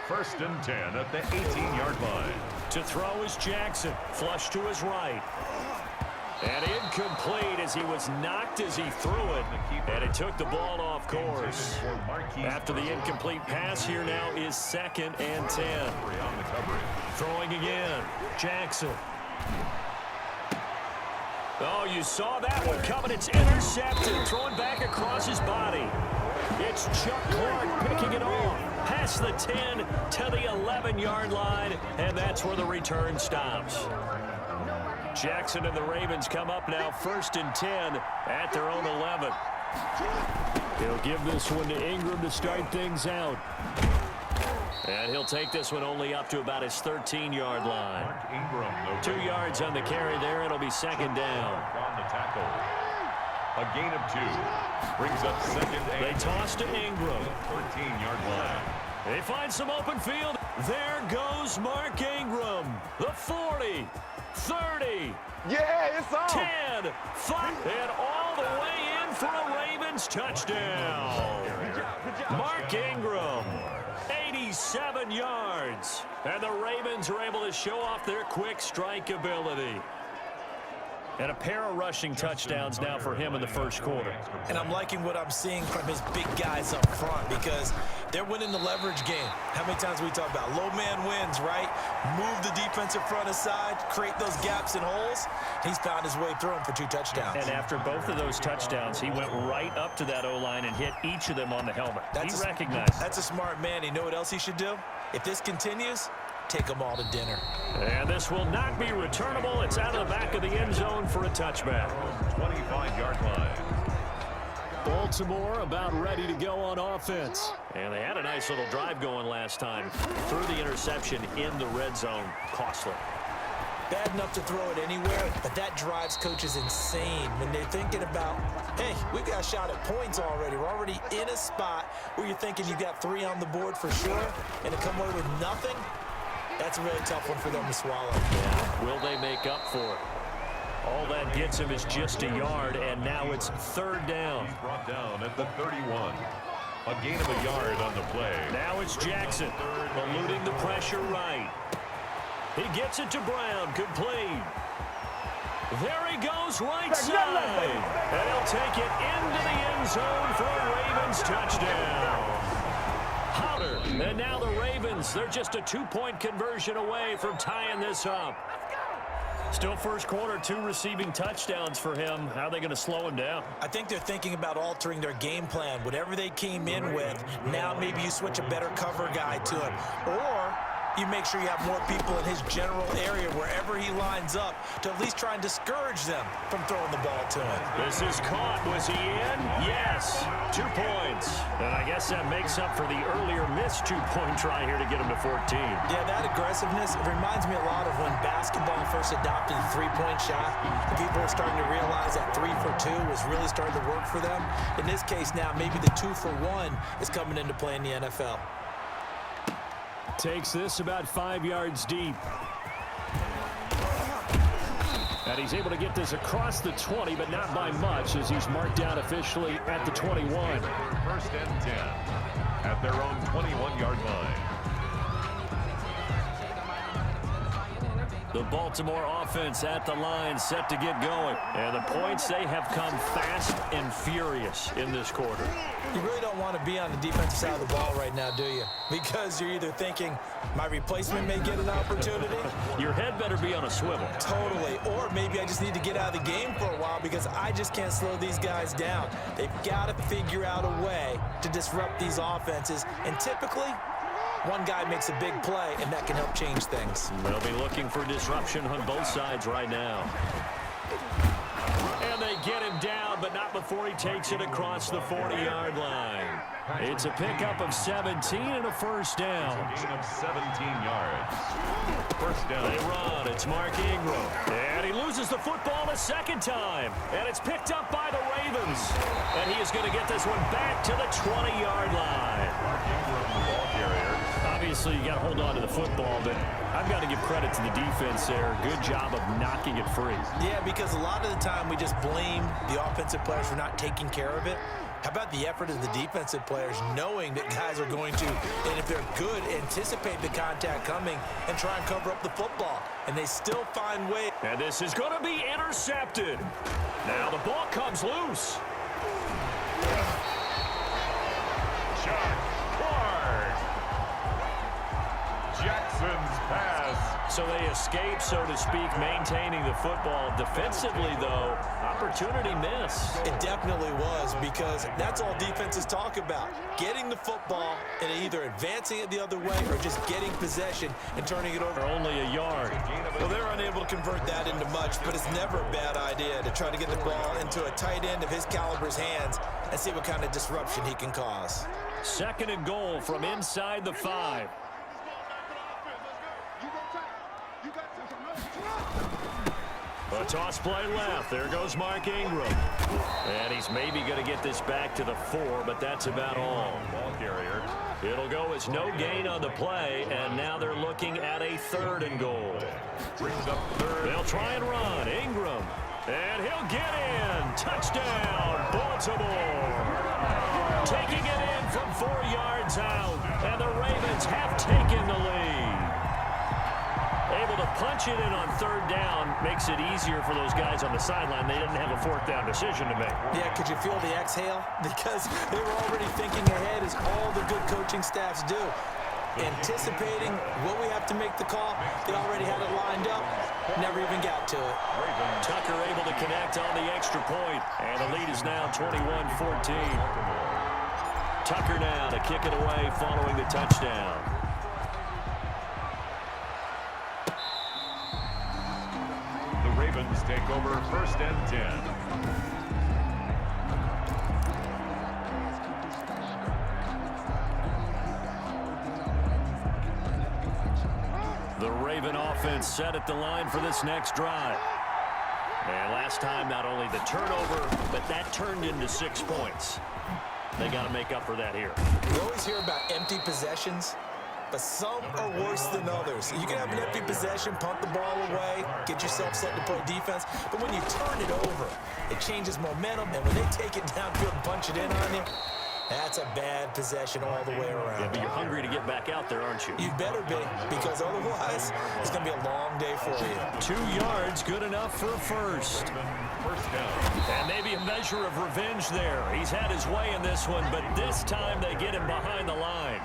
First and 10 at the 18-yard line. To throw is Jackson. Flush to his right. And incomplete as he was knocked as he threw it. And it took the ball off course. After the incomplete pass, here now is 2nd and 10. Throwing again. Jackson. Oh, you saw that one coming. It's intercepted. Throwing back across his body. It's Chuck Clark picking it off. Past the 10 to the 11-yard line. And that's where the return stops. Jackson and the Ravens come up now 1st and 10 at their own 11. He'll give this one to Ingram to start things out. And he'll take this one only up to about his 13-yard line. 2 yards on the carry there. It'll be 2nd down. On the tackle. A gain of 2. Brings up 2nd and... They toss to Ingram. 13-yard line. They find some open field. There goes Mark Ingram. The 40. 30. Yeah, it's on. 10. 5. And all the way in for a Ravens touchdown. Mark Ingram. 87 yards. And the Ravens are able to show off their quick strike ability. And a pair of rushing touchdowns now for him in the first quarter. And I'm liking what I'm seeing from his big guys up front because they're winning the leverage game. How many times we talk about low man wins, right? Move the defensive front aside, create those gaps and holes. He's found his way through them for 2 touchdowns. And after both of those touchdowns, he went right up to that O-line and hit each of them on the helmet. He recognized. That's a smart man. You know what else he should do? If this continues, take them all to dinner. And this will not be returnable. It's out of the back of the end zone for a touchback. 25-yard line. Baltimore about ready to go on offense. And they had a nice little drive going last time. Threw the interception in the red zone. Costly. Bad enough to throw it anywhere, but that drives coaches insane when they're thinking about, hey, we've got a shot at points already. We're already in a spot where you're thinking you've got 3 on the board for sure, and to come away with nothing, that's a really tough one for them to swallow. Yeah. Will they make up for it? All that gets him is just a yard, and now it's 3rd down. He's brought down at the 31. A gain of a yard on the play. Now it's Jackson, eluding the pressure right. He gets it to Brown, complete. There he goes, right side. And he'll take it into the end zone for a Ravens touchdown. Howder, and now the Ravens, they're just a 2-point conversion away from tying this up. Still first quarter, 2 receiving touchdowns for him. How are they going to slow him down? I think they're thinking about altering their game plan. Whatever they came in with, now maybe you switch a better cover guy to him. Or you make sure you have more people in his general area wherever he lines up to at least try and discourage them from throwing the ball to him. This is caught. Was he in? Yes. 2 points. And I guess that makes up for the earlier missed 2-point try here to get him to 14. Yeah, that aggressiveness, it reminds me a lot of when basketball first adopted the 3-point shot. People are starting to realize that 3 for 2 was really starting to work for them. In this case now, maybe the 2 for 1 is coming into play in the NFL. Takes this about 5 yards deep. And he's able to get this across the 20, but not by much, as he's marked down officially at the 21. 1st and 10 at their own 21-yard line. The Baltimore offense at the line, set to get going. And the points, they have come fast and furious in this quarter. You really don't want to be on the defensive side of the ball right now, do you? Because you're either thinking, my replacement may get an opportunity. Your head better be on a swivel. Totally. Or maybe I just need to get out of the game for a while because I just can't slow these guys down. They've got to figure out a way to disrupt these offenses. And typically, one guy makes a big play, and that can help change things. They'll be looking for disruption on both sides right now. And they get him down, but not before he takes it across the 40-yard line. It's a pickup of 17 and a first down. Gain of 17 yards. First down. They run. It's Mark Ingram. And he loses the football a second time. And it's picked up by the Ravens. And he is going to get this one back to the 20-yard line. Mark Ingram, the ball carrier. Obviously, you got to hold on to the football, but I've got to give credit to the defense there. Good job of knocking it free. Yeah, because a lot of the time we just blame the offensive players for not taking care of it. How about the effort of the defensive players knowing that guys are going to, and if they're good, anticipate the contact coming and try and cover up the football. And they still find ways. And this is going to be intercepted. Now the ball comes loose. Chuck Clark. Jackson's pass. So they escape, so to speak, maintaining the football. Defensively, though, opportunity miss. It definitely was, because that's all defenses talk about. Getting the football and either advancing it the other way or just getting possession and turning it over. Only a yard. Well, they're unable to convert that into much, but it's never a bad idea to try to get the ball into a tight end of his caliber's hands and see what kind of disruption he can cause. 2nd and goal from inside the 5. A toss play left. There goes Mark Ingram. And he's maybe going to get this back to the 4, but that's about all. Ball carrier. It'll go as no gain on the play, and now they're looking at a 3rd and goal. Brings up 3rd. They'll try and run. Ingram. And he'll get in. Touchdown, Baltimore. Taking it in from 4 yards out, and the Ravens have taken the lead. Able to punch it in on 3rd down makes it easier for those guys on the sideline. They didn't have a 4th down decision to make. Yeah, could you feel the exhale? Because they were already thinking ahead, as all the good coaching staffs do. Anticipating what we have to make the call. They already had it lined up. Never even got to it. Tucker able to connect on the extra point. And the lead is now 21-14. Tucker now to kick it away following the touchdown. The Ravens take over 1st and 10. The Raven offense set at the line for this next drive. And last time, not only the turnover, but that turned into 6 points. They got to make up for that here. We always hear about empty possessions, but some are worse than others. You can have an empty possession, punt the ball away, get yourself set to play defense, but when you turn it over, it changes momentum, and when they take it downfield and punch it in on you, that's a bad possession all the way around. Yeah, but you're hungry to get back out there, aren't you? You better be, because otherwise, it's going to be a long day for you. 2 yards, good enough for a 1st. 1st down. And maybe a measure of revenge there. He's had his way in this one, but this time they get him behind the line.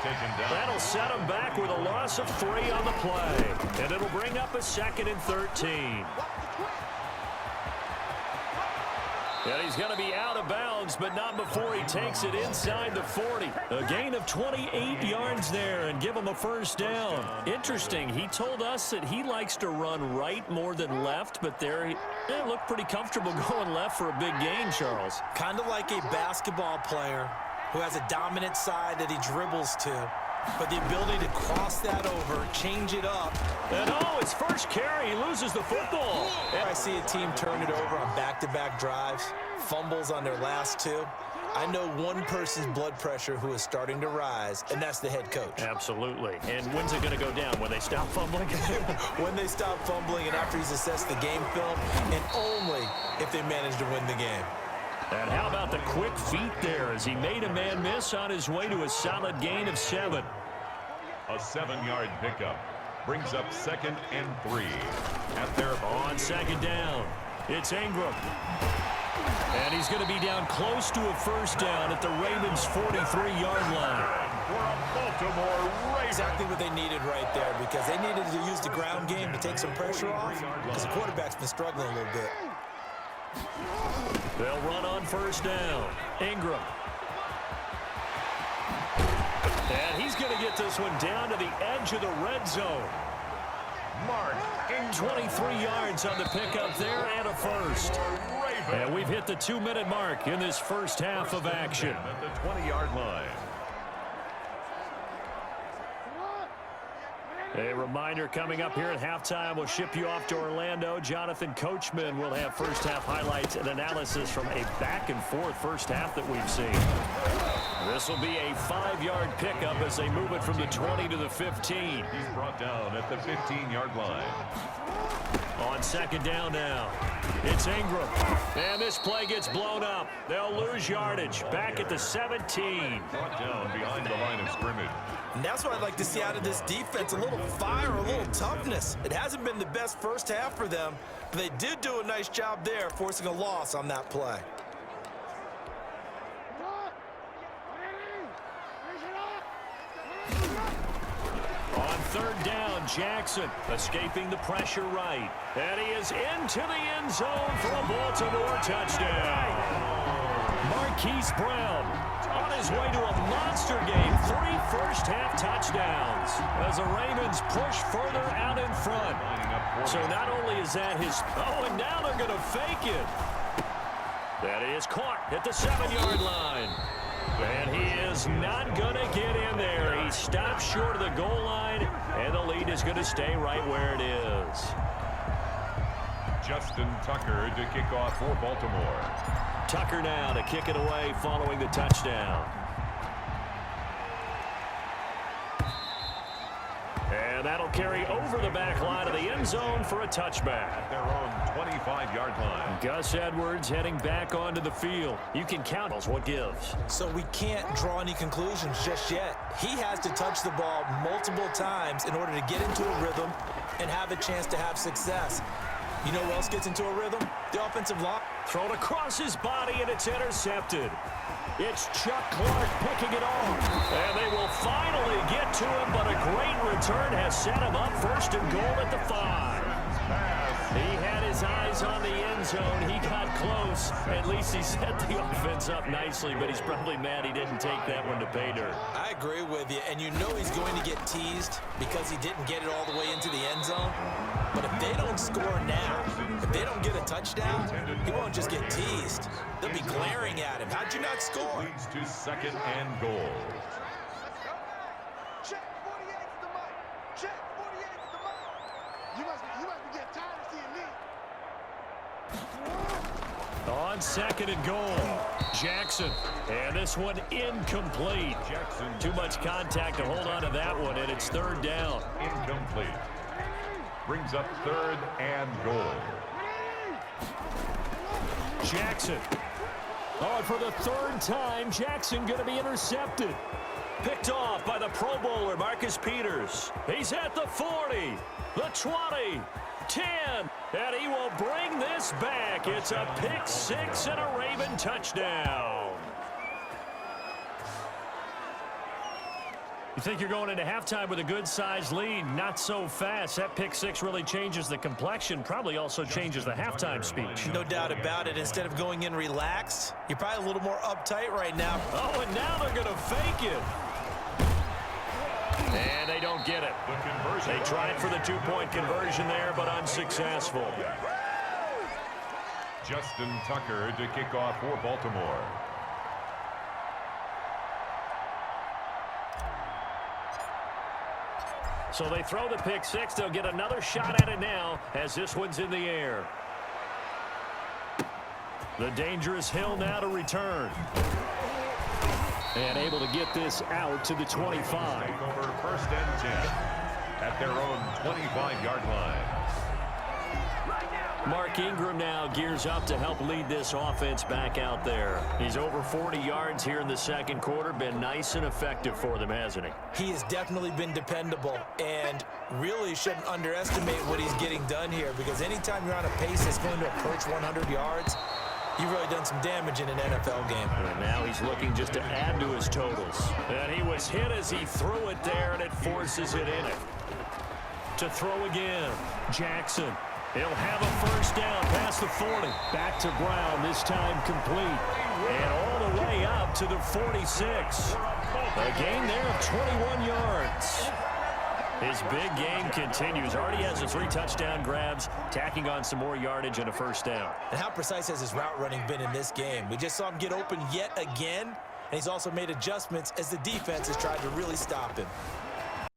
Taken down. That'll set him back with a loss of 3 on the play. And it'll bring up a 2nd and 13. And he's going to be out of bounds, but not before he takes it inside the 40. A gain of 28 yards there and give him a 1st down. Interesting. He told us that he likes to run right more than left, but there he looked pretty comfortable going left for a big gain, Charles. Kind of like a basketball player who has a dominant side that he dribbles to, but the ability to cross that over, change it up. And his first carry, he loses the football. And I see a team turn it over on back-to-back drives, fumbles on their last 2. I know one person's blood pressure who is starting to rise, and that's the head coach. Absolutely. And when's it going to go down? When they stop fumbling? When they stop fumbling and after he's assessed the game film, and only if they manage to win the game. And how about the quick feet there as he made a man miss on his way to a solid gain of 7. A 7-yard pickup. Brings up 2nd and 3. At their on 2nd down, it's Ingram. And he's going to be down close to a 1st down at the Ravens' 43-yard line. For a Baltimore Ravens. Exactly what they needed right there, because they needed to use the ground game to take some pressure off, because the quarterback's been struggling a little bit. They'll run on 1st down. Ingram. And he's going to get this one down to the edge of the red zone. Mark Ingram. 23 yards on the pickup there and a 1st. And we've hit the 2-minute mark in this first half of action. At the 20-yard line. A reminder coming up here at halftime, we'll ship you off to Orlando. Jonathan Coachman will have first half highlights and analysis from a back-and-forth first half that we've seen. This will be a 5-yard pickup as they move it from the 20 to the 15. He's brought down at the 15-yard line. On second down now, it's Ingram. And this play gets blown up. They'll lose yardage. Back at the 17. Brought down behind the line of scrimmage. And that's what I'd like to see out of this defense, a little fire, a little toughness. It hasn't been the best first half for them, but they did do a nice job there, forcing a loss on that play. On third down, Jackson escaping the pressure right. And he is into the end zone for a Baltimore touchdown. Marquise Brown on his way to a monster game. 3 first-half touchdowns as the Ravens push further out in front. So not only is that his... Oh, and now they're going to fake it. That is caught at the 7-yard line. And he is not going to get in there. He stops short of the goal line, and the lead is going to stay right where it is. Justin Tucker to kick off for Baltimore. Tucker now to kick it away following the touchdown. And that'll carry over the back line of the end zone for a touchback. At their own 25-yard line. Gus Edwards heading back onto the field. You can count us what gives. So we can't draw any conclusions just yet. He has to touch the ball multiple times in order to get into a rhythm and have a chance to have success. You know who else gets into a rhythm? The offensive line. Thrown across his body, and it's intercepted. It's Chuck Clark picking it off. And they will finally get to him, but a great return has set him up first and goal at the 5. He had his eyes on the end zone. He got close. At least he set the offense up nicely, but he's probably mad he didn't take that one to pay dirt. I agree with you, and you know he's going to get teased because he didn't get it all the way into the end zone. But if they don't score now, if they don't get a touchdown, he won't just get teased. They'll be glaring at him. How'd you not score? Leads to second and goal. Check 48's the mic. Check 48's the mic. You must be getting tired of seeing me. On second and goal, Jackson. And this one incomplete. Jackson. Too much contact to hold on to that one, and it's third down. Incomplete. Brings up third and goal. Jackson. Oh, and for the third time, Jackson going to be intercepted. Picked off by the Pro Bowler, Marcus Peters. He's at the 40, the 20, 10, and he will bring this back. It's a pick six and a Raven touchdown. You think you're going into halftime with a good-sized lead? Not so fast. That pick six really changes the complexion, probably also changes the halftime speech. No doubt about it. Instead of going in relaxed, you're probably a little more uptight right now. Oh, and now they're going to fake it. And they don't get it. They tried for the two-point conversion there, but unsuccessful. Justin Tucker to kick off for Baltimore. So they throw the pick six. They'll get another shot at it now as this one's in the air. The dangerous Hill now to return. And able to get this out to the 25. Take over first and 10 at their own 25-yard line. Mark Ingram now gears up to help lead this offense back out there. He's over 40 yards here in the second quarter. Been nice and effective for them, hasn't he? He has definitely been dependable, and really shouldn't underestimate what he's getting done here, because anytime you're on a pace that's going to approach 100 yards, you've really done some damage in an NFL game. And now he's looking just to add to his totals. And he was hit as he threw it there, and it forces it in. To throw again, Jackson. He'll have a first down past the 40. Back to Brown, this time complete. And all the way up to the 46. A gain there of 21 yards. His big game continues. Already has the 3 touchdown grabs, tacking on some more yardage and a first down. And how precise has his route running been in this game? We just saw him get open yet again, and he's also made adjustments as the defense has tried to really stop him.